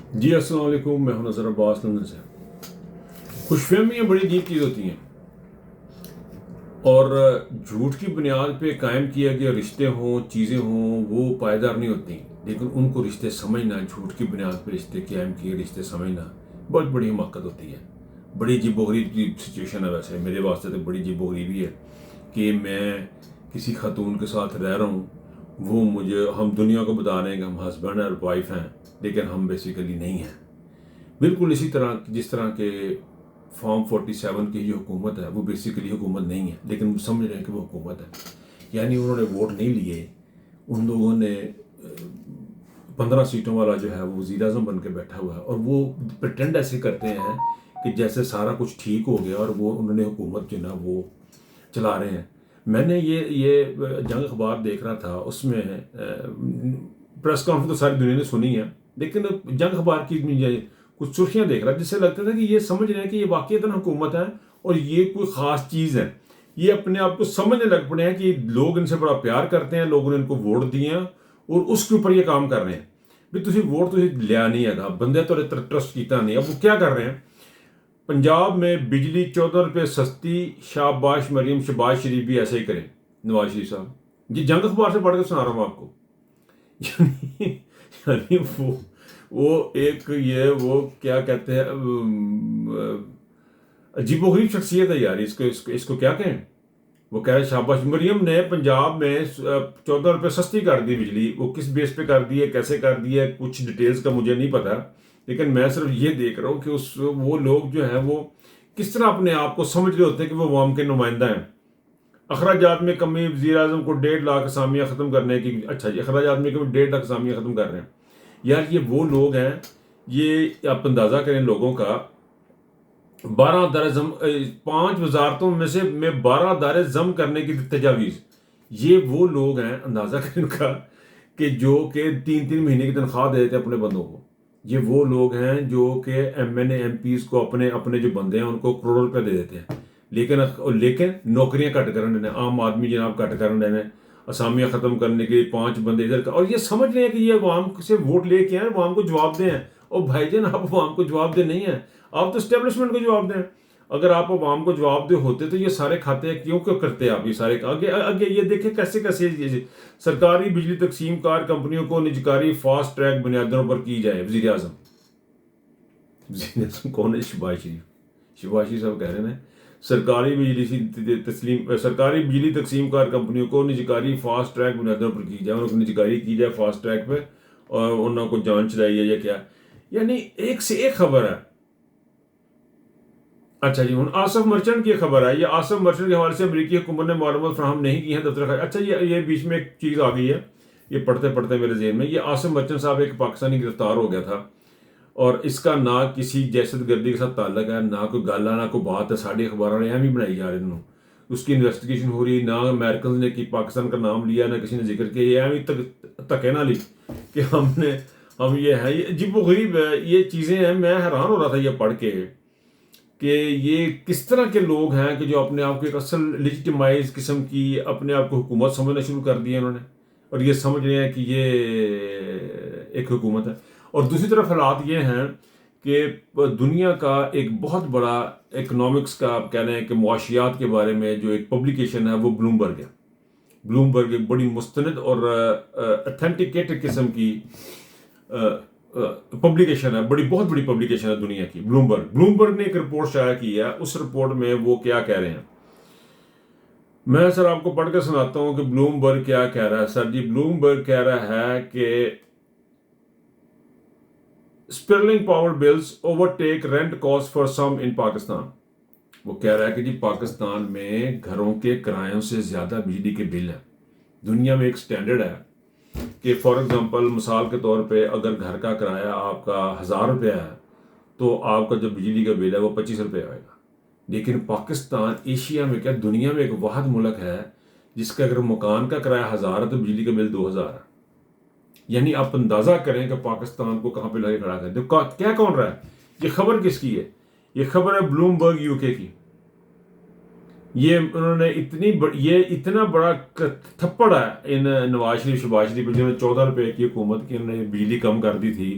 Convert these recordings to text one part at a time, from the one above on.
جی السلام علیکم، میں ہوں نظر عباس لندن سے۔ خوش فہمیاں بڑی عجیب چیز ہوتی ہیں، اور جھوٹ کی بنیاد پہ قائم کیا گیا رشتے ہوں، چیزیں ہوں، وہ پائیدار نہیں ہوتی، لیکن ان کو رشتے سمجھنا، جھوٹ کی بنیاد پہ رشتے قائم کیے رشتے سمجھنا بہت بڑی حماقت ہوتی ہے۔ بڑی عجیب و غریب کی سچویشن ہے، ویسے میرے واسطے تو بڑی عجیب و غریبی ہے کہ میں کسی خاتون کے ساتھ رہ رہا ہوں، وہ ہم دنیا کو بتا رہے ہیں کہ ہم ہسبینڈ اور وائف ہیں، لیکن ہم بیسیکلی نہیں ہیں۔ بالکل اسی طرح جس طرح کہ فارم 47 کی یہ حکومت ہے، وہ بیسیکلی حکومت نہیں ہے، لیکن وہ سمجھ رہے ہیں کہ وہ حکومت ہے۔ یعنی انہوں نے ووٹ نہیں لیے، ان لوگوں نے 15 سیٹوں والا جو ہے وہ وزیر اعظم بن کے بیٹھا ہوا ہے، اور وہ پریٹینڈ ایسے کرتے ہیں کہ جیسے سارا کچھ ٹھیک ہو گیا اور وہ انہوں نے حکومت جو نا وہ چلا رہے ہیں۔ میں نے یہ جنگ اخبار دیکھ رہا تھا، اس میں پریس کانفرنس تو ساری دنیا نے سنی ہے، لیکن جنگ اخبار کی کچھ سرخیاں دیکھ رہا جس سے لگتا تھا کہ یہ سمجھ رہے ہیں کہ یہ واقعتاً حکومت ہے اور یہ کوئی خاص چیز ہے۔ یہ اپنے آپ کو سمجھنے لگ پڑے ہیں کہ لوگ ان سے بڑا پیار کرتے ہیں، لوگوں نے ان کو ووٹ دیے ہیں اور اس کے اوپر یہ کام کر رہے ہیں۔ بھی تسی ووٹ تسی لیا نہیں ہے، بندے تو ٹرسٹ کیتا نہیں۔ اب وہ کیا کر رہے ہیں؟ پنجاب میں بجلی 14 روپے سستی، شاباش مریم شہباز شریف بھی ایسے ہی کریں، نواز شریف صاحب جی جنگ اخبار سے پڑھ کے سنا رہا ہوں آپ کو۔ یعنی وہ ایک وہ کیا کہتے ہیں، عجیب و غریب شخصیت ہے یار، اس کو کیا کہیں۔ وہ کہہ رہے شاباش مریم نے پنجاب میں 14 روپے سستی کر دی بجلی، وہ کس بیس پہ کر دی ہے، کیسے کر دی ہے، کچھ ڈیٹیلز کا مجھے نہیں پتا، لیکن میں صرف یہ دیکھ رہا ہوں کہ وہ لوگ جو ہیں وہ کس طرح اپنے آپ کو سمجھ رہے ہوتے ہیں کہ وہ عوام کے نمائندہ ہیں۔ اخراجات میں کمی، وزیر اعظم کو 1.5 لاکھ اسامیاں ختم کرنے کی، اچھا جی اخراجات میں کمی 1.5 لاکھ اسامیاں ختم کر رہے ہیں۔ یار یہ وہ لوگ ہیں، یہ آپ اندازہ کریں لوگوں کا 12 دار ضم 5 وزارتوں میں سے 12 دار ضم کرنے کی تجاویز۔ یہ وہ لوگ ہیں، اندازہ کریں ان کا، کہ جو کہ 3 مہینے کی تنخواہ دے دیتے ہیں اپنے بندوں کو۔ یہ وہ لوگ ہیں جو کہ M N A MPs کو اپنے جو بندے ہیں ان کو کروڑوں روپے دے دیتے ہیں، لیکن نوکریاں کٹ کرنے دینے، عام آدمی جناب کٹ کرنے دینے، اسامیاں ختم کرنے کے لیے 5 بندے ادھر کا، اور یہ سمجھ رہے ہیں کہ یہ عوام سے ووٹ لے کے ہیں، عوام کو جواب دیں ہیں۔ اور بھائی جان آپ عوام کو جواب دے نہیں ہیں، آپ تو اسٹیبلشمنٹ کو جواب دیں۔ اگر آپ عوام کو جواب دے ہوتے تو یہ سارے کھاتے کیوں کرتے آپ؟ یہ سارے آگے یہ دیکھیں کیسے سرکاری بجلی تقسیم کار کمپنیوں کو نجکاری فاسٹ ٹریک بنیادوں پر کی جائے۔ وزیر اعظم کون ہے؟ شہباز شریف صاحب کہہ رہے ہیں سرکاری بجلی تقسیم کار کمپنیوں کو نجکاری فاسٹ ٹریک بنیادوں پر کی جائے، ان کو نجکاری کی جائے فاسٹ ٹریک پہ، اور انہوں کو جانچ چلائی ہے یا کیا۔ یعنی ایک سے ایک خبر ہے۔ اچھا جی، ہوں آصف مرچنٹ کی خبر ہے، یہ آصف مرچنٹ کے حوالے سے امریکی حکومت نے معلومات فراہم نہیں کی ہیں دفتر۔ اچھا یہ بیچ میں ایک چیز آ گئی ہے، یہ پڑھتے پڑھتے میرے ذہن میں، یہ آصف مرچنٹ صاحب ایک پاکستانی گرفتار ہو گیا تھا، اور اس کا نہ کسی دہشت گردی کے ساتھ تعلق ہے، نہ کوئی گالا نہ کوئی بات ہے، ساڑھے اخباروں نے اہم ہی بنائی جا رہے ہیں۔ اس کی انویسٹیگیشن ہو رہی، نہ امریکنز نے کی پاکستان کا نام لیا، نہ کسی نے ذکر کیا، یہ اہم ہی تک نہ لی کہ ہم یہ ہے، یہ عجیب و غریب ہے یہ چیزیں ہیں۔ میں حیران ہو رہا تھا یہ پڑھ کے کہ یہ کس طرح کے لوگ ہیں کہ جو اپنے آپ کو ایک اصل لیجیٹیمائز قسم کی اپنے آپ کو حکومت سمجھنا شروع کر دی ہے انہوں نے، اور یہ سمجھ رہے ہیں کہ یہ ایک حکومت ہے۔ اور دوسری طرف حالات یہ ہیں کہ دنیا کا ایک بہت بڑا اکنامکس کا آپ کہہ رہے ہیں کہ معاشیات کے بارے میں جو ایک پبلیکیشن ہے وہ بلومبرگ ہے۔ بلومبرگ ایک بڑی مستند اور اتھینٹیکیٹڈ قسم کی پبلیکیشن ہے، بہت بڑی پبلیکیشن ہے دنیا کی، بلومبرگ نے ایک رپورٹ شائع کی ہے۔ اس رپورٹ میں وہ کیا کہہ رہے ہیں، میں سر آپ کو پڑھ کے سناتا ہوں کہ بلومبرگ کیا کہہ رہا ہے۔ سر جی بلومبرگ کہہ رہا ہے کہ spiralling power bills overtake rent cost for some in Pakistan. وہ کہہ رہا ہے کہ جی پاکستان میں گھروں کے کرایوں سے زیادہ بجلی کے بل ہیں۔ دنیا میں ایک سٹینڈرڈ ہے کہ فار ایگزامپل مثال کے طور پہ اگر گھر کا کرایہ آپ کا 1000 روپیہ ہے تو آپ کا جو بجلی کا بل ہے وہ 25 روپے آئے گا۔ لیکن پاکستان ایشیا میں کیا دنیا میں ایک واحد ملک ہے جس کا اگر مکان کا کرایہ 1000 ہے تو بجلی کا بل 2000 ہے۔ یعنی آپ اندازہ کریں کہ پاکستان کو کہاں پہ لگے کھڑا کریں۔ کیا کون رہا ہے؟ یہ خبر کس کی ہے؟ یہ خبر ہے بلومبرگ یو کے کی۔ یہ انہوں نے یہ اتنا بڑا تھپڑ ہے ان نواز شریف شہباز شریف جنہوں نے 14 روپے کی حکومت کی، انہوں نے بجلی کم کر دی تھی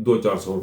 200-400